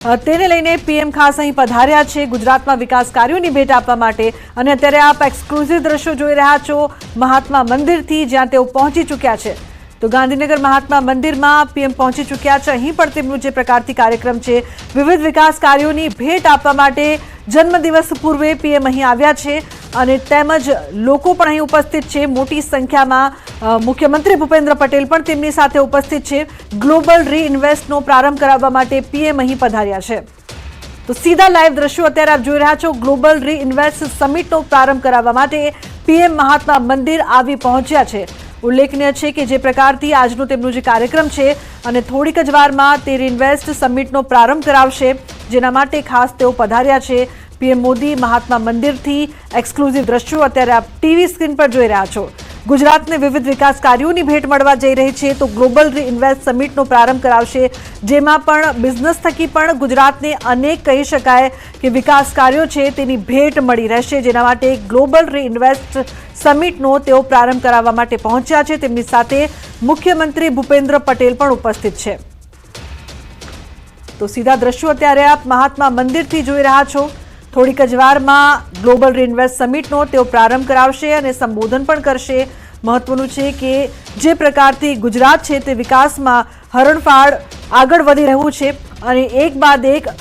તેને લઈને પીએમ ખાસ અહીં પધાર્યા છે ગુજરાતમાં વિકાસ કાર્યોની ભેટ આપવા માટે અને અત્યારે આપ એક્સક્લુઝિવ દ્રશ્યો જોઈ રહ્યા છો મહાત્મા મંદિરથી જ્યાં તેઓ પહોંચી ચૂક્યા છે તો ગાંધીનગર મહાત્મા મંદિરમાં પીએમ પહોંચી ચૂક્યા છે। અહીં પણ તેમનું જે પ્રકારથી કાર્યક્રમ છે વિવિધ વિકાસ કાર્યોની ભેટ આપવા માટે જન્મદિવસ પૂર્વે પીએમ અહીં આવ્યા છે અને તેમજ લોકો પણ અહીં ઉપસ્થિત છે મોટી સંખ્યામાં। મુખ્યમંત્રી ભૂપેન્દ્ર પટેલ પણ તેમની સાથે ઉપસ્થિત છે। ગ્લોબલ રીઇન્વેસ્ટનો પ્રારંભ કરાવવા માટે પીએમ અહીં પધાર્યા છે તો સીધા લાઈવ દ્રશ્યો અત્યારે આપ જોઈ રહ્યા છો। ગ્લોબલ રીઇન્વેસ્ટ સમિટનો પ્રારંભ કરાવવા માટે પીએમ મહાત્મા મંદિર આવી પહોંચ્યા છે। ઉલ્લેખનીય છે કે જે પ્રકારથી આજનો તેમનો જે કાર્યક્રમ છે અને થોડીક જ વારમાં તે રીઇન્વેસ્ટ સમિટનો પ્રારંભ કરાવશે જેના માટે ખાસ તેઓ પધાર્યા છે। પીએમ મોદી મહાત્મા મંદિરથી એક્સક્લુઝિવ દ્રશ્યો અત્યારે આપ ટીવી સ્ક્રીન પર જોઈ રહ્યા છો। ગુજરાતને વિવિધ વિકાસ કાર્યોની ભેટ મળવા જઈ રહી છે તો ગ્લોબલ રીઇન્વેસ્ટ સમિટનો પ્રારંભ કરાવશે જેમાં પણ બિઝનેસ થકી પણ ગુજરાતને અનેક કહી શકાય કે વિકાસ કાર્યો છે તેની ભેટ મળી રહેશે જેના માટે ગ્લોબલ રીઇન્વેસ્ટ સમિટનો તેઓ પ્રારંભ કરાવવા માટે પહોંચ્યા છે। તેમની સાથે મુખ્યમંત્રી ભૂપેન્દ્ર પટેલ પણ ઉપસ્થિત છે તો સીધા દ્રશ્યો અત્યારે આપ મહાત્મા મંદિરથી જોઈ રહ્યા છો। થોડીક જ વારમાં ગ્લોબલ રીઇન્વેસ્ટ સમિટનો તેઓ પ્રારંભ કરાવશે અને સંબોધન પણ કરશે। મહત્વનું છે કે જે પ્રકારથી ગુજરાત છે તે વિકાસમાં હરણફાળ આગળ વધી રહ્યું છે અને એક બાદ એક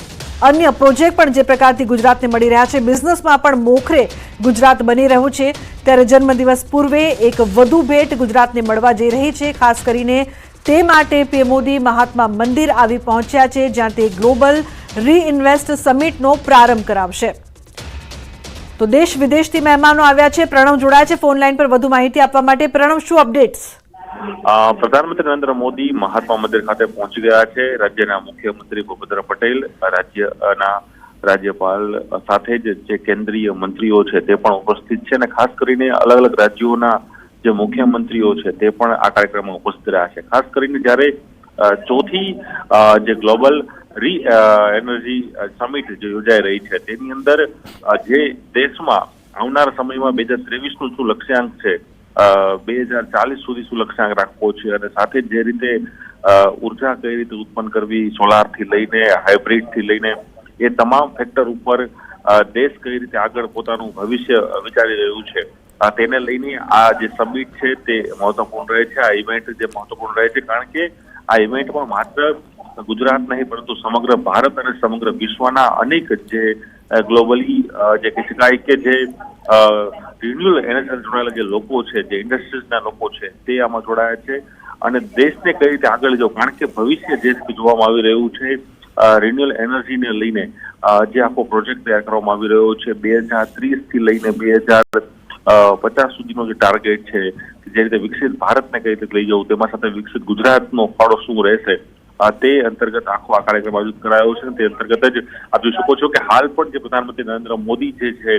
અન્ય પ્રોજેક્ટ પણ જે પ્રકારથી ગુજરાતને મળી રહ્યા છે બિઝનેસમાં પણ મોખરે ગુજરાત બની રહ્યું છે ત્યારે જન્મદિવસ પૂર્વે એક વધુ ભેટ ગુજરાતને મળવા જઈ રહી છે। ખાસ કરીને તે માટે પીએમ મોદી મહાત્મા મંદિર આવી પહોંચ્યા છે જ્યાં તે ગ્લોબલ રીઇન્વેસ્ટ સમિટનો પ્રારંભ કરાવશે તો દેશ વિદેશથી મહેમાનો આવ્યા છે। પ્રણવ જોડાયા છે ફોન લાઈન પર વધુ માહિતી આપવા માટે। પ્રણવ, શું અપડેટ્સ? પ્રધાનમંત્રી નરેન્દ્ર મોદી મહાત્મા મંદિર ખાતે પહોંચી ગયા છે। રાજ્યના મુખ્યમંત્રી ભૂપેન્દ્ર પટેલ, રાજ્યના રાજ્યપાલ સાથે જ જે કેન્દ્રીય મંત્રીઓ છે તે પણ ઉપસ્થિત છે અને ખાસ કરીને અલગ અલગ રાજ્યોના જે મુખ્યમંત્રીઓ છે તે પણ આ કાર્યક્રમમાં ઉપસ્થિત રહ્યા છે। ખાસ કરીને જ્યારે ચોથી જે ગ્લોબલ એનર્જી સમિટ જે યોજાઈ રહી છે તેની અંદર જે દેશમાં આવનાર સમયમાં 2023નું શું લક્ષ્યાંક છે, 2040 સુધી શું લક્ષ્યાંક રાખવો છે અને સાથે જે રીતે ઉર્જા કઈ રીતે ઉત્પન્ન કરવી, સોલારથી લઈને હાઇબ્રિડથી લઈને એ તમામ ફેક્ટર ઉપર દેશ કઈ રીતે આગળ પોતાનું ભવિષ્ય વિચારી રહ્યું છે તેને લઈને આ જે સમિટ છે તે મહત્વપૂર્ણ રહે છે। આ ઇવેન્ટ જે મહત્વપૂર્ણ રહે છે કારણ કે આ ઇવેન્ટમાં માત્ર ગુજરાત નહીં પરંતુ સમગ્ર ભારત અને સમગ્ર વિશ્વના અનેક જે ગ્લોબલી જે કહી શકાય કે જે રિન્યુએબલ એનર્જી જોડાયેલા જે લોકો છે, જે ઇન્ડસ્ટ્રીઝના લોકો છે તે આમાં જોડાયા છે અને દેશને કઈ રીતે આગળ જવું કારણ કે ભવિષ્ય જે જોવામાં આવી રહ્યું છે રિન્યુએબલ એનર્જીને લઈને જે આખો પ્રોજેક્ટ તૈયાર કરવામાં આવી રહ્યો છે 2030થી લઈને 2050 સુધીનો જે ટાર્ગેટ છે જે રીતે વિકસિત ભારતને કઈ રીતે લઈ જવું તેમાં સાથે વિકસિત ગુજરાતનો ફાળો શું રહેશે તે અંતર્ગત આખો આ કાર્યક્રમ આયોજિત કરાયો છે। તે અંતર્ગત જ આપ જોઈ શકો છો કે હાલ પણ જે પ્રધાનમંત્રી નરેન્દ્ર મોદી જે છે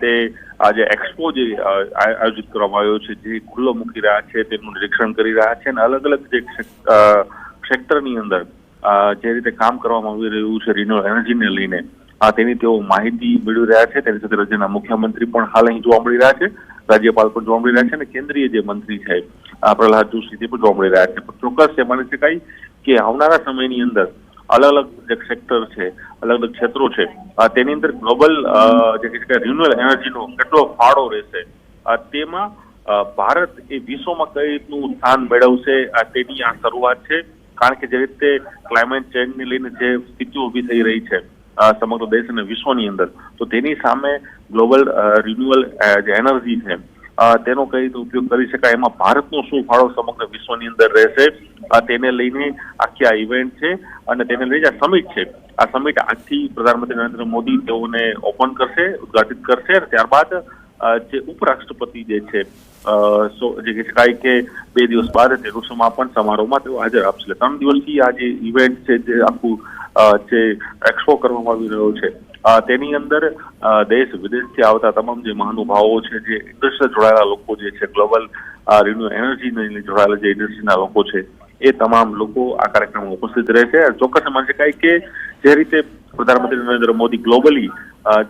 તે આજે એક્સપો જે આયોજિત કરવામાં આવ્યો છે જે ખુલ્લો મૂકી રહ્યા છે તેનું નિરીક્ષણ કરી રહ્યા છે અને અલગ અલગ જે સેક્ટરની અંદર જે રીતે કામ કરવામાં આવી રહ્યું છે રિન્યુએબલ એનર્જીને લઈને તેની તેઓ માહિતી મેળવી રહ્યા છે। તેની સાથે રાજ્યના મુખ્યમંત્રી પણ હાલ અહીં જોવા મળી રહ્યા છે, રાજ્યપાલ પણ જોવા મળી રહ્યા છે અને કેન્દ્રીય જે મંત્રી છે પ્રહલાદ જોશી તે પણ જોવા મળી રહ્યા છે। ચોક્કસ એ માની શકાય કે આવનારા સમયની અંદર અલગ અલગ જે સેક્ટર છે, અલગ અલગ ક્ષેત્રો છે તેની અંદર ગ્લોબલ જે કહી શકાય રિન્યુએબલ એનર્જીનો કેટલો ફાળો રહેશે તેમાં ભારત એ વિશ્વમાં કઈ રીતનું સ્થાન મેળવશે તેની આ શરૂઆત છે કારણ કે જે રીતે ક્લાઇમેટ ચેન્જને લઈને જે સ્થિતિઓ ઊભી થઈ રહી છે સમગ્ર દેશ અને વિશ્વની અંદર તો તેની સામે ગ્લોબલ રિન્યુએબલ જે એનર્જી છે તેનો કઈ રીતે ઉપયોગ કરી શકાય એમાં ભારતનો શું ફાળો સમગ્ર વિશ્વની અંદર રહેશે તેને લઈને આખી આ ઇવેન્ટ છે અને તેને લઈને આ સમિટ છે। આ સમિટ આજથી પ્રધાનમંત્રી નરેન્દ્ર મોદી તેઓને ઓપન કરશે, ઉદઘાટિત કરશે અને ત્યારબાદ જે ઉપરાષ્ટ્રપતિ જે છે જે કહી શકાય કે 2 દિવસ બાદ તેનું સમાપન સમારોહમાં તેઓ હાજર આપશે। 3 દિવસથી આ જે ઇવેન્ટ છે જે આખું જે એક્સપો કરવામાં આવી રહ્યો છે તેની અંદર દેશ વિદેશથી આવતા તમામ જે મહાનુભાવો છે, જે ઇન્ડસ્ટ્રી જોડાયેલા લોકો જે છે, ગ્લોબલ રિન્યુએબલ એનર્જીને જોડાયેલા જે ઇન્ડસ્ટ્રીના લોકો છે એ તમામ લોકો આ કાર્યક્રમમાં ઉપસ્થિત રહેશે। ચોક્કસ માની શકાય કે જે રીતે પ્રધાનમંત્રી નરેન્દ્ર મોદી ગ્લોબલી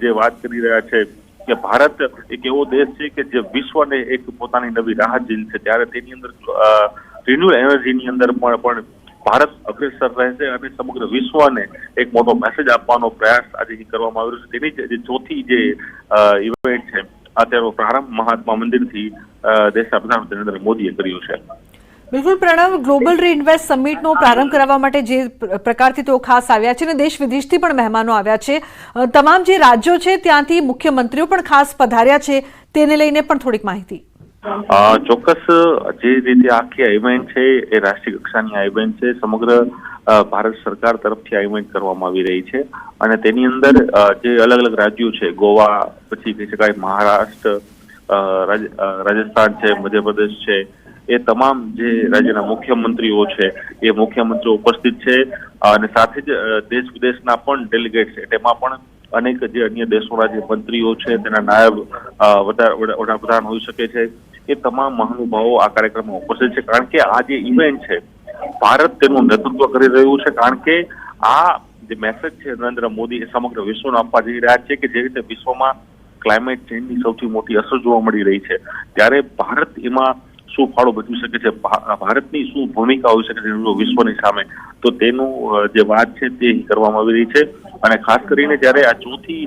જે વાત કરી રહ્યા છે કે ભારત એક એવો દેશ છે કે જે વિશ્વને એક પોતાની નવી રાહ ઝીલશે ત્યારે તેની અંદર રિન્યુએબલ એનર્જીની અંદર પણ ભારત અગ્રેસર રહેશે અને સમગ્ર વિશ્વને એક મોટો મેસેજ આપવાનો પ્રયાસ આજે કરવામાં આવ્યો છે. તેની જે ચોથી જે ઇવેન્ટ છે તેનો પ્રારંભ મહાત્મા મંદિરથી દેશના પ્રધાનમંત્રી નરેન્દ્ર મોદીએ કર્યો છે. બિલકુલ પ્રણવ, ગ્લોબલ રીઇન્વેસ્ટ સમિટનો પ્રારંભ કરવા માટે જે પ્રકારથી તેઓ ખાસ આવ્યા છે અને દેશ વિદેશથી પણ મહેમાનો આવ્યા છે, તમામ જે રાજ્યો છે ત્યાંથી મુખ્યમંત્રીઓ પણ ખાસ પધાર્યા છે, તેને લઈને પણ થોડીક માહિતી. ચોક્કસ, જે રીતે આખી આ ઇવેન્ટ છે એ રાષ્ટ્રીય કક્ષાની આ ઇવેન્ટ છે. સમગ્ર ભારત સરકાર તરફથી આ ઇવેન્ટ કરવામાં આવી રહી છે અને તેની અંદર જે અલગ અલગ રાજ્યો છે, ગોવા, પછી કહી શકાય મહારાષ્ટ્ર, રાજસ્થાન છે, મધ્યપ્રદેશ છે, એ તમામ જે રાજ્યના મુખ્યમંત્રીઓ છે એ મુખ્યમંત્રીઓ ઉપસ્થિત છે અને સાથે જ દેશ વિદેશના પણ ડેલિગેટ છે. તેમાં પણ અનેક જે અન્ય દેશોના જે મંત્રીઓ છે, તેના નાયબ વડાપ્રધાન હોઈ શકે છે, એ તમામ મહાનુભાવો આ કાર્યક્રમમાં ઉપસ્થિત છે. કારણ કે આ જે ઇવેન્ટ છે ભારત તેનું નેતૃત્વ કરી રહ્યું છે. કારણ કે આ જે મેસેજ છે નરેન્દ્ર મોદી એ સમગ્ર વિશ્વને આપવા જઈ રહ્યા છે કે જે રીતે વિશ્વમાં ક્લાઇમેટ ચેન્જની સૌથી મોટી અસર જોવા મળી રહી છે, ત્યારે ભારત એમાં શું ફાળો ભજવી શકે છે, ભારતની શું ભૂમિકા હોઈ શકે છે વિશ્વની સામે, તો તેનું જે વાત છે તે કરવામાં આવી રહી છે. અને ખાસ કરીને જ્યારે આ ચોથી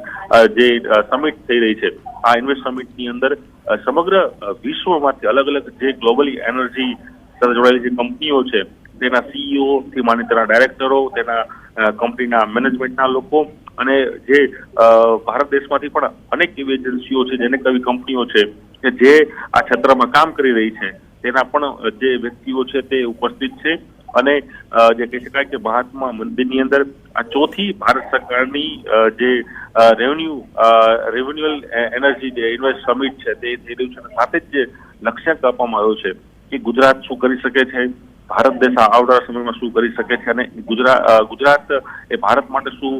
જે સમિટ થઈ રહી છે, આ ઇન્વેસ્ટ સમિટની અંદર સમગ્ર વિશ્વમાંથી અલગ અલગ જે ગ્લોબલી એનર્જી સાથે જોડાયેલી જે કંપનીઓ છે તેના સીઈઓ થી માંડી તેના ડાયરેક્ટરો, તેના કંપનીના મેનેજમેન્ટના લોકો અને જે ભારત દેશમાંથી પણ અનેક એવી એજન્સીઓ છે, જેને કવી કંપનીઓ છે કે જે આ ક્ષેત્રમાં કામ કરી રહી છે, તેના પણ જે વ્યક્તિઓ છે તે ઉપસ્થિત છે. અને જે કહી શકાય કે મહાત્મા મંદિરની અંદર આ ચોથી ભારત સરકારની જે રેવન્યુઅલ એનર્જી જે ઇન્વેસ્ટ સમિટ છે તે થઈ રહ્યું છે. સાથે જ જે લક્ષ્યાંક આપવામાં આવ્યો છે કે ગુજરાત શું કરી શકે છે, ભારત દેશ આવનારા સમયમાં શું કરી શકે છે અને ગુજરાત એ ભારત માટે શું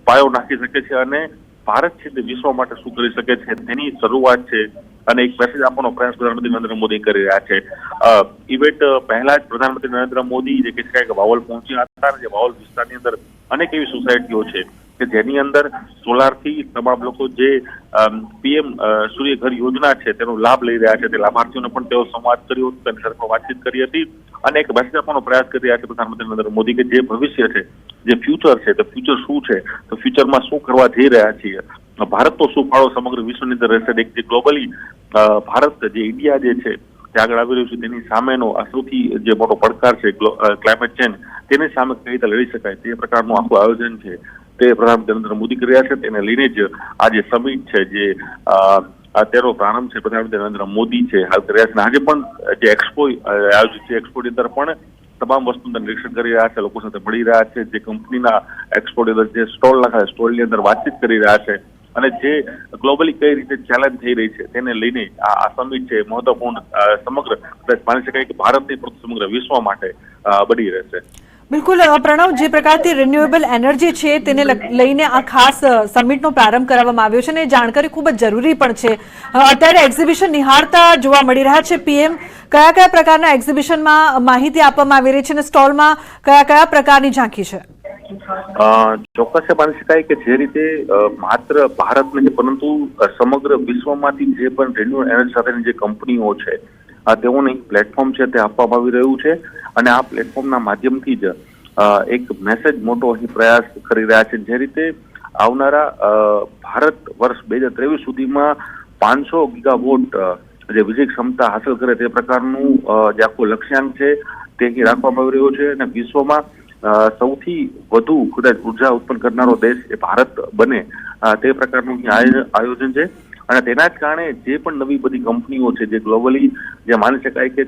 પાયો નાખી શકે છે અને ભારત છે તે વિશ્વ માટે શું કરી શકે છે, તેની શરૂઆત છે અને એક મેસેજ આપવાનો પ્રયાસ પ્રધાનમંત્રી નરેન્દ્ર મોદી કરી રહ્યા છે. ઇવેન્ટ પહેલા જ પ્રધાનમંત્રી નરેન્દ્ર મોદી જે કહી શકાય કે વાવલ પહોંચ્યા હતા. જે વાવલ વિસ્તારની અંદર અનેક એવી સોસાયટીઓ છે કે જેની અંદર સોલારથી તમામ લોકો જે પીએમ સૂર્યઘર યોજના છે તેનો લાભ લઈ રહ્યા છે, તે લાભાર્થીઓને પણ તેઓ સંવાદ કર્યો હતો, તેની સાથે વાતચીત કરી હતી અને એક મેસેજ આપવાનો પ્રયાસ કરી રહ્યા છે પ્રધાનમંત્રી નરેન્દ્ર મોદી કે જે ભવિષ્ય છે, જે ફ્યુચર છે, તો ફ્યુચર શું છે, તો ફ્યુચરમાં શું કરવા જઈ રહ્યા છીએ, ભારતનો શું ફાળો સમગ્ર વિશ્વની અંદર રહેશે. જે ગ્લોબલી ભારત જે ઇન્ડિયા જે છે તે આગળ આવી રહ્યું છે, તેની સામેનો આ સૌથી જે મોટો પડકાર છે ક્લાઇમેટ ચેન્જ, તેની સામે કઈ રીતે લડી શકાય તે પ્રકારનું આખું આયોજન છે તે પ્રધાનમંત્રી નરેન્દ્ર મોદી કરી રહ્યા છે. તેને લઈને જ આ જે સમિટ છે, જે તેનો પ્રારંભ છે પ્રધાનમંત્રી નરેન્દ્ર મોદી છે હાલ કરી રહ્યા છે. આજે પણ જે એક્સપો આયોજિત છે, એક્સપોની અંદર પણ તમામ વસ્તુનું નિરીક્ષણ કરી રહ્યા છે, લોકો સાથે મળી રહ્યા છે, જે કંપનીના એક્સપોર્ટ અંદર જે સ્ટોલ લખાય સ્ટોલની અંદર વાતચીત કરી રહ્યા છે અને જે ગ્લોબલી કઈ રીતે ચેલેન્જ થઈ રહી છે તેને લઈને આ સમિટ છે મહત્વપૂર્ણ સમગ્ર માની શકાય કે ભારતની સમગ્ર વિશ્વ માટે બની રહેશે. બિલકુલ પ્રણવ, જે પ્રકારથી રિન્યુએબલ એનર્જી છે તેને લઈને આ ખાસ સમિટનો પ્રારંભ કરવામાં આવ્યો છે અને જાણકારી ખૂબ જ જરૂરી પણ છે. અત્યારે એક્ઝિબિશન નિહાળતા જોવા મળી રહ્યા છે પીએમ, કયા કયા પ્રકારના એક્ઝિબિશનમાં માહિતી આપવામાં આવી રહી છે અને સ્ટોલમાં કયા કયા પ્રકારની ઝાંખી છે? ચોક્કસ માની શકાય કે જે રીતે માત્ર ભારત નહીં પરંતુ સમગ્ર વિશ્વમાંથી જે પણ રિન્યુએબલ એનર્જી સાથેની જે કંપનીઓ છે તેઓને પ્લેટફોર્મ છે તે આપવામાં આવી રહ્યું છે અને આ પ્લેટફોર્મના માધ્યમથી જ એક મેસેજ મોટો અહીં પ્રયાસ કરી રહ્યા છે. જે રીતે આવનારા ભારત વર્ષ 2023 સુધીમાં 500 ગીગાવોટ જે વીજળી ક્ષમતા હાંસલ કરે તે પ્રકારનું જે આખું લક્ષ્યાંક છે તે અહીં રાખવામાં આવી રહ્યો છે અને વિશ્વમાં સૌથી વધુ કદાચ ઉર્જા ઉત્પન્ન કરનારો દેશ એ ભારત બને તે પ્રકારનું આયોજન છે. અને તેના જ કારણે જે પણ નવી બધી કંપનીઓ છે, જે ગ્લોબલી જે માની શકાય કે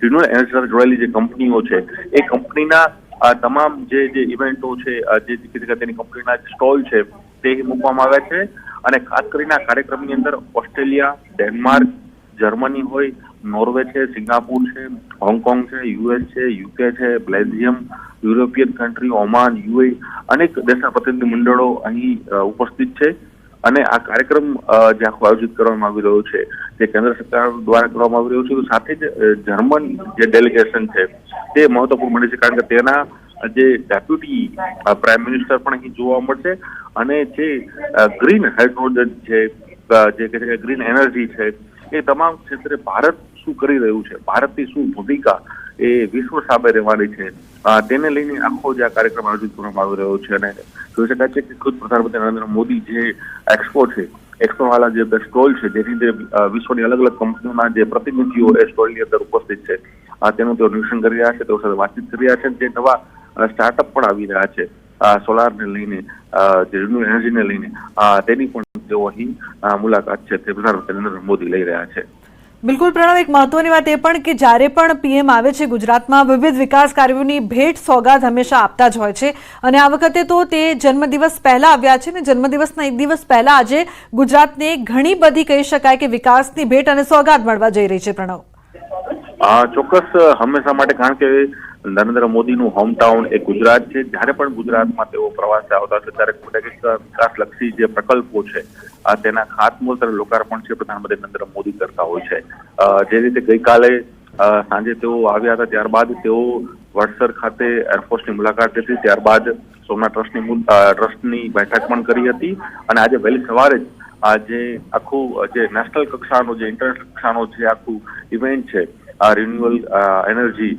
રિન્યુએબલ એનર્જી સાથે જોડાયેલી જે કંપનીઓ છે, એ કંપનીના તમામ જે ઇવેન્ટો છે, જે તેની કંપનીના સ્ટોલ છે તે મૂકવામાં આવ્યા છે. અને ખાસ કરીને આ કાર્યક્રમની અંદર ઓસ્ટ્રેલિયા, ડેનમાર્ક, જર્મની હોય, નોર્વે છે, સિંગાપુર છે, હોંગકોંગ છે, યુએસ છે, યુકે છે, Belgium, European country, Oman, UA અનેક દેશના પ્રતિનિધિ મંડળો અહીં ઉપસ્થિત છે. અને આ કાર્યક્રમ જે આખો આયોજિત કરવામાં આવી રહ્યો છે તે કેન્દ્ર સરકાર દ્વારા કરવામાં આવી રહ્યું છે. તો સાથે જ જર્મન જે ડેલિગેશન છે તે મહત્વપૂર્ણ બને છે, કારણ કે તેના જે ડેપ્યુટી પ્રાઇમ મિનિસ્ટર પણ અહીં જોવા મળશે અને જે ગ્રીન હાઇડ્રોજન છે, જે કહે છે ગ્રીન એનર્જી છે, એ તમામ ક્ષેત્રે ભારત શું કરી રહ્યું છે, ભારતની શું ભૂમિકા એ વિશ્વ સામે રહેવાની છે તેને લઈને આખો જે આ કાર્યક્રમ આયોજિત કરવામાં આવી રહ્યો છે અને જોઈ શકાય છે કે ખુદ પ્રધાનમંત્રી નરેન્દ્ર મોદી જે એક્સપો છે, એક્સપો વાળા જે સ્ટોલ છે, જેની અંદર વિશ્વની અલગ અલગ કંપનીઓના જે પ્રતિનિધિઓ એ સ્ટોલની અંદર ઉપસ્થિત છે, તેનું તેઓ નિરીક્ષણ કરી રહ્યા છે, તેઓ સાથે વાતચીત કરી રહ્યા છે. જે નવા સ્ટાર્ટઅપ પણ આવી રહ્યા છે સોલારને લઈને, જે રિન્યુએબલ એનર્જીને લઈને, તેની પણ તેઓ અહીં મુલાકાત છે તે પ્રધાનમંત્રી નરેન્દ્ર મોદી લઈ રહ્યા છે. બિલકુલ પ્રણવ, એક મહત્વની વાત એ પણ કે જ્યારે પણ પીએમ આવે છે ગુજરાતમાં, વિવિધ વિકાસ કાર્યોની ભેટ સોગાદ હંમેશા આપતા જ હોય છે અને આ વખતે તો તે જન્મદિવસ પહેલા આવ્યા છે ને જન્મદિવસના એક દિવસ પહેલા આજે ગુજરાતને ઘણી બધી કહી શકાય કે વિકાસની ભેટ અને સોગાદ મળવા જઈ રહી છે. પ્રણવ, ચોક્કસ હંમેશા માટે, કારણ કે નરેન્દ્ર મોદીનું હોમટાઉન એ ગુજરાત છે. જ્યારે પણ ગુજરાતમાં તેઓ પ્રવાસે આવતા છે ત્યારે વિકાસલક્ષી જે પ્રકલ્પો છે તેના ખાતમુહૂર્ત અને લોકાર્પણ છે પ્રધાનમંત્રી નરેન્દ્ર મોદી કરતા હોય છે. જે રીતે ગઈકાલે સાંજે તેઓ આવ્યા હતા, ત્યારબાદ તેઓ વડસર ખાતે એરફોર્સની મુલાકાત લીધી, ત્યારબાદ સોમનાથ ટ્રસ્ટની બેઠક પણ કરી હતી અને આજે વહેલી સવારે જ જે આખું જે નેશનલ કક્ષાનો, જે ઇન્ટરનેશનલ કક્ષાનો જે આખું ઇવેન્ટ છે રિન્યુએબલ એનર્જી,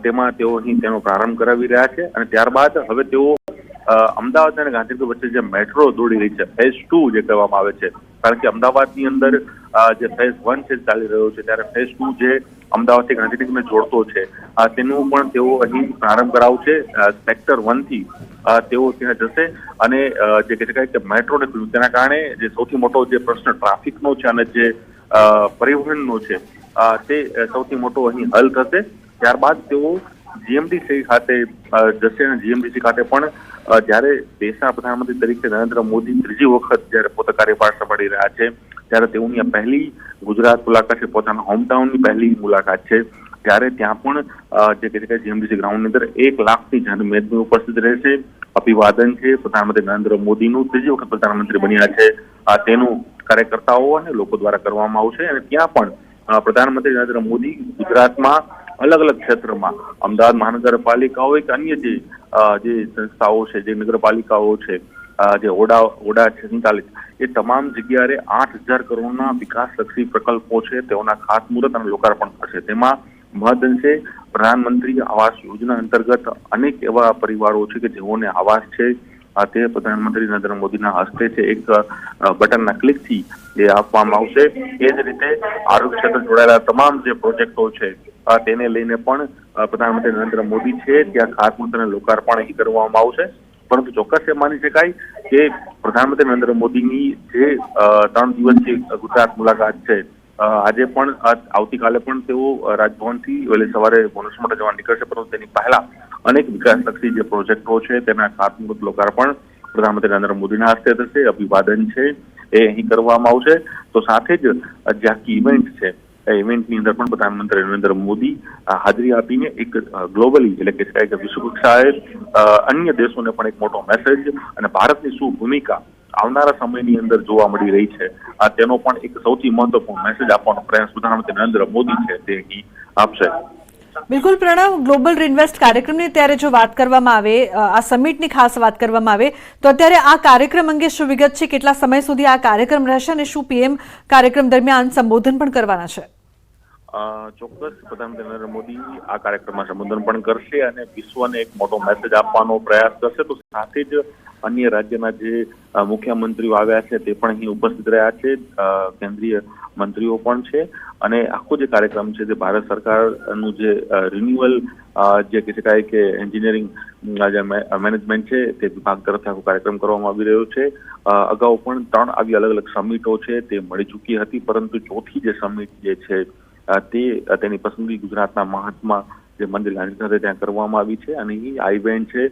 તેમાં તેઓ અહીં તેનો પ્રારંભ કરાવી રહ્યા છે અને ત્યારબાદ હવે તેઓ અમદાવાદ અને ગાંધીનગર વચ્ચે જે મેટ્રો દોડી રહી છે, ફેઝ 2 જે કહેવામાં આવે છે, કારણ કે અમદાવાદની અંદર જે ફેઝ 1 છે ચાલી રહ્યો છે, ત્યારે ફેઝ 2 જે અમદાવાદથી ગાંધીનગરને જોડતો છે તેનું પણ તેઓ અહીં પ્રારંભ કરાવશે. સેક્ટર 1 થી તેઓ ત્યાં જશે અને જે કહી શકાય કે મેટ્રોને ખુલ્યું, તેના કારણે જે સૌથી મોટો જે પ્રશ્ન ટ્રાફિકનો છે અને જે પરિવહનનો છે તે સૌથી મોટો અહીં હલ થશે. ત્યારબાદ તેઓ જીએમડીસી ખાતે જશે અને જીએમડીસી ખાતે પણ જ્યારે દેશના પ્રધાનમંત્રી તરીકે નરેન્દ્ર મોદી ત્રીજી વખત જ્યારે પોતે કાર્યભાર સંભાળી રહ્યા છે ત્યારે તેઓની આ પહેલી ગુજરાત મુલાકાત છે, પોતાના હોમટાઉનની પહેલી મુલાકાત છે. ત્યારે ત્યાં પણ જે કહે છે જીએમડીસી ગ્રાઉન્ડની અંદર 1 લાખથી જાણ મેદની ઉપસ્થિત રહેશે. અભિવાદન છે પ્રધાનમંત્રી નરેન્દ્ર મોદીનું, ત્રીજી વખત પ્રધાનમંત્રી બન્યા છે તેનું કાર્યકર્તાઓ અને લોકો દ્વારા કરવામાં આવશે અને ત્યાં પણ પ્રધાનમંત્રી નરેન્દ્ર મોદી ગુજરાતમાં અલગ અલગ ક્ષેત્રમાં, અમદાવાદ મહાનગરપાલિકા હોય કે અન્ય જે સંસ્થાઓ છે, જે નગરપાલિકાઓ છે, જે ઓડા છે સંચાલિત, એ તમામ જગ્યાએ 8,000 કરોડના વિકાસલક્ષી પ્રકલ્પો છે તેઓના ખાતમુહૂર્ત અને લોકાર્પણ થશે. તેમાં મહદઅંશે પ્રધાનમંત્રી આવાસ યોજના અંતર્ગત અનેક એવા પરિવારો છે કે જેઓને આવાસ છે તે પ્રધાનમંત્રી નરેન્દ્ર મોદીના હસ્તે છે એક બટનના ક્લિકથી એ આપવામાં આવશે. એ જ રીતે આરોગ્ય ક્ષેત્ર જોડાયેલા તમામ જે પ્રોજેક્ટો છે તેને લઈને પણ પ્રધાનમંત્રી નરેન્દ્ર મોદી છે ત્યાં ખાતમુહૂર્ત અને લોકાર્પણ અહીં કરવામાં આવશે. પરંતુ ચોક્કસ એ માની શકાય કે પ્રધાનમંત્રી નરેન્દ્ર મોદીની જે 3 દિવસની ગુજરાત મુલાકાત છે, આજે પણ આવતીકાલે પણ તેઓ રાજભવનથી વહેલી સવારે બોનસ માટે જવા નીકળશે, પરંતુ તેની પહેલા અનેક વિકાસલક્ષી જે પ્રોજેક્ટો છે તેના ખાતમુહૂર્ત લોકાર્પણ પ્રધાનમંત્રી નરેન્દ્ર મોદીના હસ્તે થશે. અભિવાદન છે એ અહીં કરવામાં આવશે. તો સાથે જ જે આખી ઇવેન્ટ છે એ ઇવેન્ટની અંદર પણ પ્રધાનમંત્રી નરેન્દ્ર મોદી હાજરી આપીને એક ગ્લોબલી, એટલે કે વિશ્વ કક્ષાએ અન્ય દેશોને પણ એક મોટો મેસેજ અને ભારતની શું ભૂમિકા આવનારા સમયની અંદર જોવા મળી રહી છે તેનો પણ એક સૌથી મહત્વપૂર્ણ મેસેજ આપવાનો પ્રયાસ પ્રધાનમંત્રી નરેન્દ્ર મોદી છે તે અહીં આપશે. બિલકુલ પ્રણવ, ગ્લોબલ ઇન્વેસ્ટ કાર્યક્રમની અત્યારે જો વાત કરવામાં આવે, આ સમિટની ખાસ વાત કરવામાં આવે તો અત્યારે આ કાર્યક્રમ અંગે શું વિગત છે? કેટલા સમય સુધી આ કાર્યક્રમ રહેશે અને શું પીએમ કાર્યક્રમ દરમિયાન સંબોધન પણ કરવાના છે? ચોક્કસ પ્રધાનમંત્રી નરેન્દ્ર મોદી આ કાર્યક્રમમાં સંબોધન પણ કરશે અને વિશ્વને એક મોટો મેસેજ આપવાનો પ્રયાસ કરશે. તો સાથે જ અન્ય રાજ્યના જે મુખ્યમંત્રીઓ આવ્યા છે તે પણ અહીં ઉપસ્થિત રહ્યા છે, કેન્દ્રીય મંત્રીઓ પણ છે અને આખો જે કાર્યક્રમ છે તે ભારત સરકારનું જે રિન્યુઅલ જે કહી શકાય કે એન્જિનિયરિંગ જે મેનેજમેન્ટ છે તે વિભાગ તરફથી આખો કાર્યક્રમ કરવામાં આવી રહ્યો છે. અગાઉ પણ 3 આવી અલગ અલગ સમિટો છે તે મળી ચૂકી હતી, પરંતુ ચોથી જે સમિટ જે છે તેની પસંદગી ગુજરાતના મહાત્મા જે મંદિર ગાંધી ખાતે ત્યાં કરવામાં આવી છે અને આ ઇવેન્ટ છે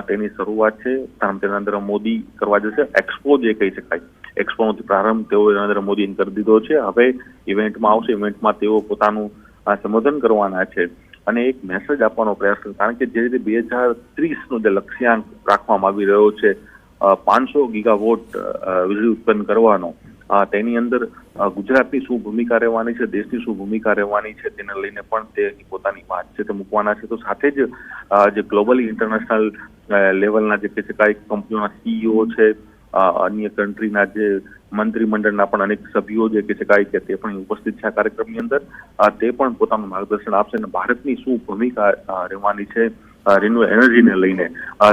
તેની શરૂઆત છે પ્રધાનમંત્રી નરેન્દ્ર મોદી કરવા જશે. એક્સપો જે કહી શકાય, એક્સપોનો પ્રારંભ તેઓ નરેન્દ્ર મોદીએ કરી દીધો છે. હવે ઇવેન્ટમાં આવશે, ઇવેન્ટમાં તેઓ પોતાનું સંબોધન કરવાના છે અને એક મેસેજ આપવાનો પ્રયાસ કરશે, કારણ કે જે રીતે 2030નો જે લક્ષ્યાંક રાખવામાં આવી રહ્યો છે 500 ગીગાવોટ વીજળી ઉત્પન્ન કરવાનો, તેની અંદર ગુજરાતની શું ભૂમિકા રહેવાની છે, દેશની શું ભૂમિકા રહેવાની છે તેને લઈને પણ તે પોતાની વાત છે તે મૂકવાના છે. તો સાથે જ જે ગ્લોબલી ઇન્ટરનેશનલ લેવલના જે કહી શકાય કંપનીઓના સીઈઓ છે, અન્ય કન્ટ્રીના જે મંત્રીમંડળના પણ અનેક સભ્યો જે કહી શકાય કે તે પણ ઉપસ્થિત છે આ કાર્યક્રમની અંદર, તે પણ પોતાનું માર્ગદર્શન આપશે અને ભારતની શું ભૂમિકા રહેવાની છે રિન્યુએબલ એનર્જીને લઈને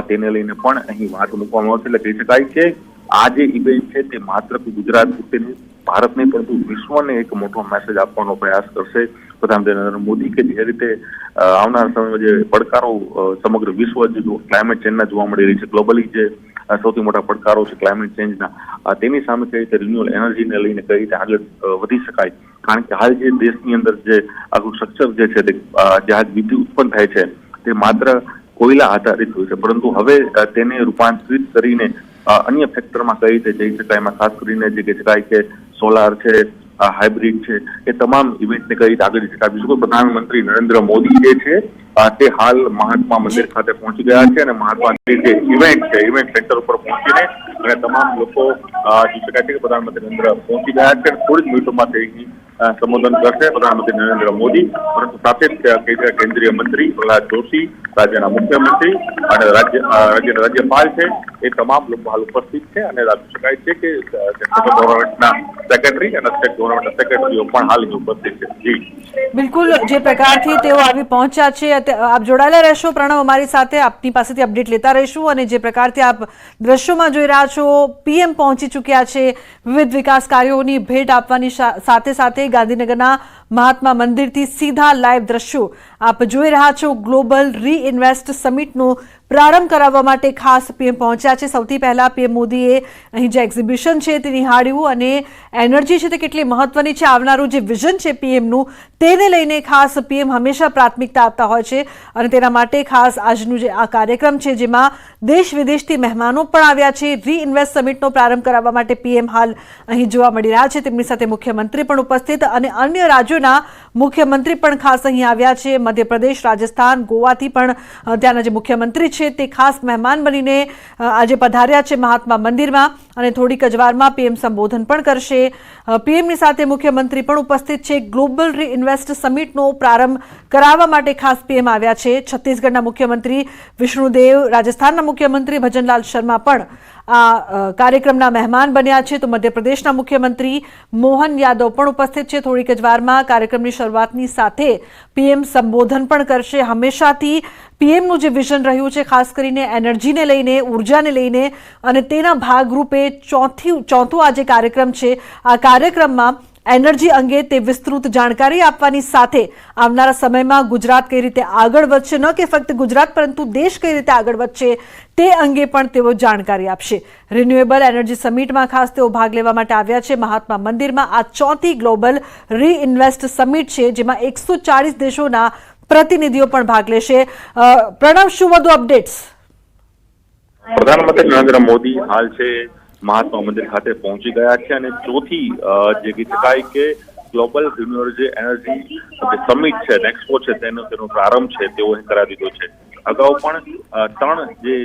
તેને લઈને પણ અહીં વાત મૂકવામાં આવશે. એટલે કહી શકાય કે આ જે ઇવેન્ટ છે તે માત્ર ગુજરાત પૂરતી ભારતને પરંતુ વિશ્વને એક મોટો મેસેજ આપવાનો પ્રયાસ કરશે પ્રધાનમંત્રી નરેન્દ્ર મોદી કે જે રીતે આવનારા સમયમાં જે પડકારો સમગ્ર વિશ્વ ક્લાઇમેટ ચેન્જના જોવા મળી રહી છે, ગ્લોબલી જે સૌથી મોટા પડકારો છે ક્લાઇમેટ ચેન્જના, તેની સામે કઈ રીતે રિન્યુએબલ એનર્જીને લઈને કઈ રીતે આગળ વધી શકાય. કારણ કે હાલ જે દેશની અંદર જે આખું સ્ટ્રક્ચર જે છે તે જ્યાં વીજળી ઉત્પન્ન થાય છે તે માત્ર કોયલા આધારિત હોય છે, પરંતુ હવે તેને રૂપાંતરિત કરીને અન્ય ફેક્ટરમાં કઈ રીતે જઈ શકાય. એમાં ખાસ કરીને જે કહી શકાય કે સોલાર છે, હાઇબ્રિડ છે, એ તમામ ઇવેન્ટને કઈ રીતે આગળ શકાય. બીજું પ્રધાનમંત્રી નરેન્દ્ર મોદી જે છે તે હાલ મહાત્મા મંદિર ખાતે પહોંચી ગયા છે અને મહાત્મા જે ઇવેન્ટ છે ઇવેન્ટ સેન્ટર ઉપર પહોંચીને અને તમામ લોકો જોઈ શકાય છે કે પ્રધાનમંત્રી નરેન્દ્ર પહોંચી ગયા છે. થોડી જ મિનિટોમાં તે સંબોધન કરશે પ્રધાનમંત્રી નરેન્દ્ર મોદી, પરંતુ સાથે જ કેન્દ્રીય મંત્રી પ્રહલાદ જોશી, રાજ્યના મુખ્યમંત્રી અને રાજ્યના રાજ્યપાલ છે એ તમામ લોકો હાલ ઉપસ્થિત છે અને જોઈ શકાય છે કે સેન્ટ્રલ ગવર્મેન્ટના સેક્રેટરી અને સ્ટેટ ગવર્મેન્ટના સેક્રેટરીઓ પણ હાલ ઉપસ્થિત છે. જી બિલકુલ, જે પ્રકારથી તેઓ આવી પહોંચ્યા છે, આપ જોડાયેલા રહેશો પ્રણવ અમારી સાથે, આપની પાસેથી અપડેટ લેતા રહીશું. અને જે પ્રકારથી આપ દ્રશ્યોમાં જોઈ રહ્યા છો, પીએમ પહોંચી ચૂક્યા છે, વિવિધ વિકાસ કાર્યોની ભેટ આપવાની સાથે સાથે ગાંધીનગરના મહાત્મા મંદિરથી સીધા લાઈવ દ્રશ્યો આપ જોઈ રહ્યા છો. ગ્લોબલ રીઇન્વેસ્ટ સમિટનો પ્રારંભ કરાવવા માટે ખાસ પીએમ પહોંચ્યા છે. સૌથી પહેલા પીએમ મોદીએ અહીં જે એક્ઝિબિશન છે તે નિહાળ્યું અને એનર્જી છે તે કેટલી મહત્વની છે, આવનારું જે વિઝન છે પીએમનું તેને લઈને ખાસ પીએમ હંમેશા પ્રાથમિકતા આપતા હોય છે અને તેના માટે ખાસ આજનું જે આ કાર્યક્રમ છે જેમાં દેશ વિદેશથી મહેમાનો પણ આવ્યા છે. રીઇન્વેસ્ટ સમિટનો પ્રારંભ કરાવવા માટે પીએમ હાલ અહીં જોવા મળી રહ્યા છે. તેમની સાથે મુખ્યમંત્રી પણ ઉપસ્થિત અને અન્ય રાજ્યોના મુખ્યમંત્રી પણ ખાસ અહીં આવ્યા છે. મધ્યપ્રદેશ, રાજસ્થાન, ગોવાથી પણ ત્યાંના જે મુખ્યમંત્રી છે તે ખાસ મહેમાન બનીને આજે પધાર્યા છે મહાત્મા મંદિરમાં અને થોડીક જ વારમાં પીએમ સંબોધન પણ કરશે. પીએમની સાથે મુખ્યમંત્રી પણ ઉપસ્થિત છે. ગ્લોબલ રીઇન્વેસ્ટ સમિટનો પ્રારંભ કરાવવા માટે ખાસ પીએમ આવ્યા છે. છત્તીસગઢના મુખ્યમંત્રી વિષ્ણુદેવ, રાજસ્થાનના મુખ્યમંત્રી ભજનલાલ શર્મા પણ આ કાર્યક્રમના મહેમાન બન્યા છે. તો મધ્યપ્રદેશના મુખ્યમંત્રી મોહન યાદવ પણ ઉપસ્થિત છે. થોડીક જ વારમાં કાર્યક્રમની શરૂઆતની સાથે પીએમ સંબોધન પણ કરશે. હંમેશાથી પીએમનું જે વિઝન રહ્યું છે ખાસ કરીને એનર્જીને લઈને, ઉર્જાને લઈને અને તેના ભાગરૂપે ચોથું આ જે કાર્યક્રમ છે આ કાર્યક્રમમાં એનર્જી અંગે તે વિસ્તૃત જાણકારી આપવાની સાથે આવનારા સમયમાં ગુજરાત કઈ રીતે આગળ વધશે, ન કે ફક્ત ગુજરાત પરંતુ દેશ કઈ રીતે આગળ વધશે તે અંગે પણ તેઓ જાણકારી આપશે. રિન્યુએબલ એનર્જી સમિટમાં ખાસ તેઓ ભાગ લેવા માટે આવ્યા છે મહાત્મા મંદિરમાં. આ ચોથી ગ્લોબલ રીઇન્વેસ્ટ સમિટ છે જેમાં 140 દેશોના પ્રતિનિધિઓ પણ ભાગ લેશે. પ્રણવ, શું વધુ અપડેટ્સ? પ્રધાનમંત્રી નરેન્દ્ર મોદી હાલ છે મહાત્મા મંદિર ખાતે પહોંચી ગયા છે અને ચોથી જે કહી શકાય કે ગ્લોબલ રિન્યુએબલ એનર્જી સમિટ છે, એક્સપો છે, તેનો પ્રારંભ છે તેઓ અહીં કરાવી દીધો છે. અગાઉ પણ 3 જે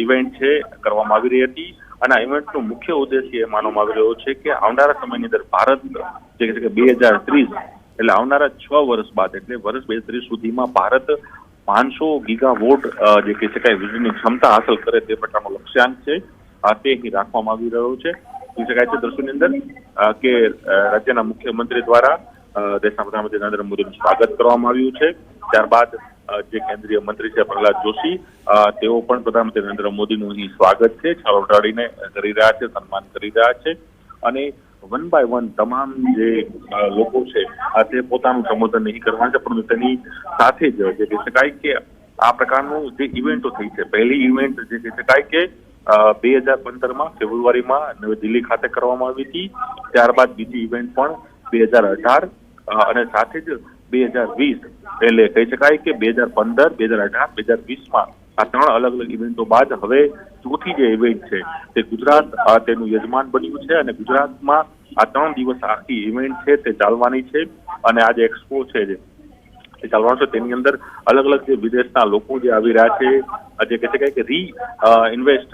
ઇવેન્ટ છે કરવામાં આવી રહી હતી અને આ ઇવેન્ટનો મુખ્ય ઉદ્દેશ્ય એ માનવામાં આવી રહ્યો છે કે આવનારા સમયની અંદર ભારત જે કહે છે કે 2030 એટલે આવનારા 6 વર્ષ બાદ એટલે વર્ષ 2030 સુધીમાં ભારત 500 ગીગાવોટ જે કહી શકાય વીજળીની ક્ષમતા હાંસલ કરે તે પ્રકારનો લક્ષ્યાંક છે તે અહીં રાખવામાં આવી રહ્યો છે. જોઈ શકાય છે દ્રશ્યોની અંદર કે રાજ્યના મુખ્યમંત્રી દ્વારા દેશના પ્રધાનમંત્રી નરેન્દ્ર મોદીનું સ્વાગત કરવામાં આવ્યું છે. ત્યારબાદ જે કેન્દ્રીય મંત્રી છે પ્રહલાદ જોશી તેઓ પણ પ્રધાનમંત્રી નરેન્દ્ર મોદીનું અહીં સ્વાગત છે છાલ ઉડાડીને કરી રહ્યા છે, સન્માન કરી રહ્યા છે અને 1 by 1 તમામ જે લોકો છે તે પોતાનું સંબોધન નહીં કરવાના છે, પરંતુ તેની સાથે જ જે કહી શકાય કે આ પ્રકારનું જે ઇવેન્ટો થઈ છે, પહેલી ઇવેન્ટ જે કહી શકાય કે 2015માં ફેબ્રુઆરીમાં નવી દિલ્હી ખાતે કરવામાં આવી હતી. ત્યારબાદ બીજી ઇવેન્ટ પણ 2018 અને સાથે જ 2020 એટલે કહી શકાય કે 2015, 2018, 2020માં આ 3 અલગ અલગ ઇવેન્ટો બાદ હવે ચોથી જે ઇવેન્ટ છે તે ગુજરાત તેનું યજમાન બન્યું છે અને ગુજરાતમાં આ 3 દિવસ આખી ઇવેન્ટ છે તે ચાલવાની છે અને આ જે એક્સપો છે જે ચાલવાનું છે તેની અંદર અલગ અલગ જે વિદેશના લોકો જે આવી રહ્યા છે જે કહી શકાય કે રીઇન્વેસ્ટ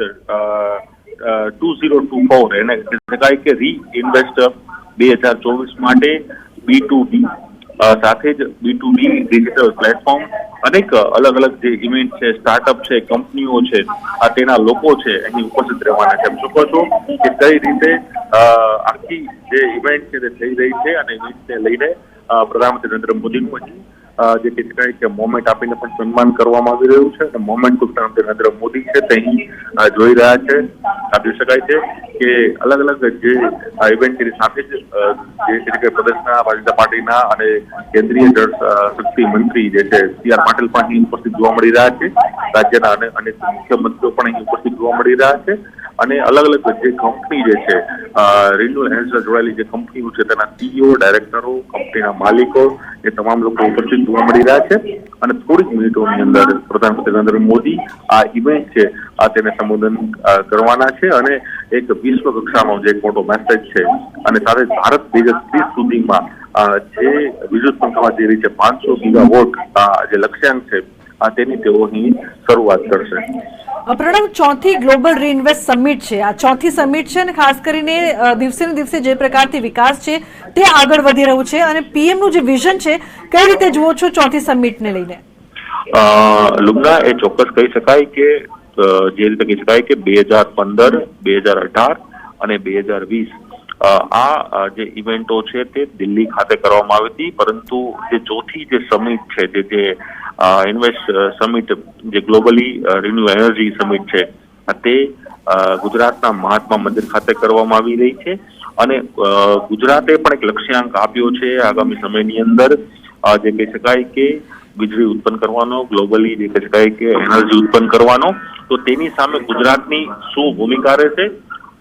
2024 એને કહી શકાય કે રીઇન્વેસ્ટ 2024 માટે B2B સાથે જ B2B ડિજિટલ પ્લેટફોર્મ અનેક અલગ અલગ જે ઇવેન્ટ છે, સ્ટાર્ટઅપ છે, કંપનીઓ છે તેના લોકો છે અહીં ઉપસ્થિત રહેવાના છે. શકો છો કે કઈ રીતે આખી જે ઇવેન્ટ છે તે થઈ રહી છે અને ઇવેન્ટને લઈને પ્રધાનમંત્રી નરેન્દ્ર મોદીનું અહીં જે કહી શકાય કે મોમેન્ટ આપીને પણ સન્માન કરવામાં આવી રહ્યું છે અને મોમેન્ટ પ્રધાનમંત્રી નરેન્દ્ર મોદી છે તે અહીં જોઈ રહ્યા છે. જોઈ શકાય છે કે અલગ અલગ જે ઇવેન્ટની સાથે જ જે તરીકે પ્રદેશના ભારતીય જનતા પાર્ટીના અને કેન્દ્રીય જળ શક્તિ મંત્રી જે છે CR પાટીલ પણ અહીં ઉપસ્થિત જોવા મળી રહ્યા છે. રાજ્યના અને મુખ્યમંત્રીઓ પણ અહીં ઉપસ્થિત જોવા મળી રહ્યા છે અને અલગ અલગ જે કંપની જે છે રિન્યુઅલ એનર્જી જોડાયેલી જે કંપનીઓ છે તેના CEO, ડાયરેક્ટરો, કંપનીના માલિકો એ તમામ લોકો ઉપસ્થિત જોવા મળી રહ્યા છે અને થોડીક મિનિટોની અંદર પ્રધાનમંત્રી નરેન્દ્ર મોદી આ ઇવેન્ટ છે તેને સંબોધન કરવાના છે અને એક વિશ્વ કક્ષાનો જે મોટો મેસેજ છે અને સાથે ભારત 2030 સુધીમાં જે વિદ્યુત પંખા જે રીતે 500 ગીગાવોટ જે લક્ષ્યાંક છે તેની તેઓ અહીં શરૂઆત કરશે. પ્રણવ, ચોથી ગ્લોબલ રીઇન્વેસ્ટ સમિટ છે. આ ચોથી સમિટ છે અને ખાસ કરીને દિવસે ને દિવસે જે પ્રકારથી વિકાસ છે તે આગળ વધી રહ્યું છે અને PM નું જે વિઝન છે કઈ રીતે જુઓ છો ચોથી સમિટને લઈને? લુગ્ના, એ ચોક્કસ કહી શકાય કે જે રીતે કહી શકાય કે 2015, 2018 અને 2020 આ જે ઇવેન્ટો છે તે દિલ્હી ખાતે કરવામાં આવી હતી, પરંતુ જે ચોથી જે સમિટ છે જે ઇન્વેસ્ટ સમિટ જે ગ્લોબલી રિન્યુ એનર્જી સમિટ છે તે ગુજરાતના મહાત્મા મંદિર ખાતે કરવામાં આવી રહી છે અને ગુજરાતે પણ એક લક્ષ્યાંક આપ્યો છે આગામી સમયની અંદર જે કહી શકાય કે વીજળી ઉત્પન્ન કરવાનો, ગ્લોબલી જે કહી શકાય કે એનર્જી ઉત્પન્ન કરવાનો. તો તેની સામે ગુજરાતની શું ભૂમિકા રહેશે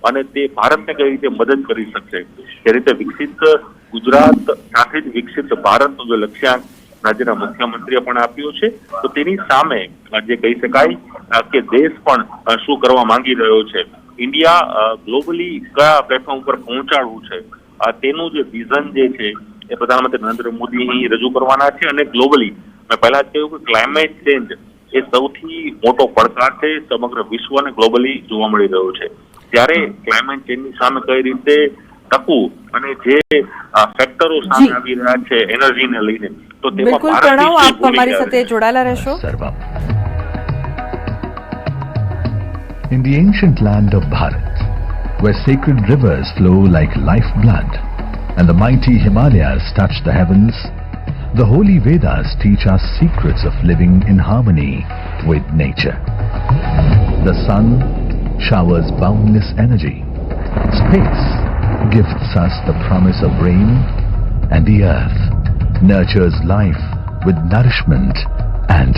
અને તે ભારતને કઈ રીતે મદદ કરી શકશે, તે રીતે વિકસિત ગુજરાત સાથે જ વિકસિત ભારતનો જે લક્ષ્યાંક રાજ્યના મુખ્યમંત્રીએ પણ આપ્યું છે, તો તેની સામે જે કહી શકાય કે દેશ પણ શું કરવા માંગી રહ્યો છે, ઇન્ડિયા ગ્લોબલી કયા પ્લેટફોર્મ પર પહોંચાડવું છે, તેનું જે વિઝન જે છે એ પ્રધાનમંત્રી નરેન્દ્ર મોદી અહીં રજૂ કરવાના છે. અને ગ્લોબલી મેં પહેલા જ કહ્યું કે ક્લાઇમેટ ચેન્જ એ સૌથી મોટો પડકાર છે, સમગ્ર વિશ્વને ગ્લોબલી જોવા મળી રહ્યો છે. ત્યારે ક્લાઇમેટ ચેન્જની સામે કઈ રીતે ટકવું અને જે ફેક્ટરો સામે આવી રહ્યા છે એનર્જીને લઈને, તો તેમાં બિલકુલ પ્રણવ, આપ અમારી સાથે જોડાયેલા રહેશો. In the ancient land of Bharat, where sacred rivers flow like lifeblood and the mighty Himalayas touch the heavens, the holy Vedas teach us secrets of living in harmony with nature. The sun showers boundless energy. Space gifts us the promise of rain, and the earth nurtures life with nourishment and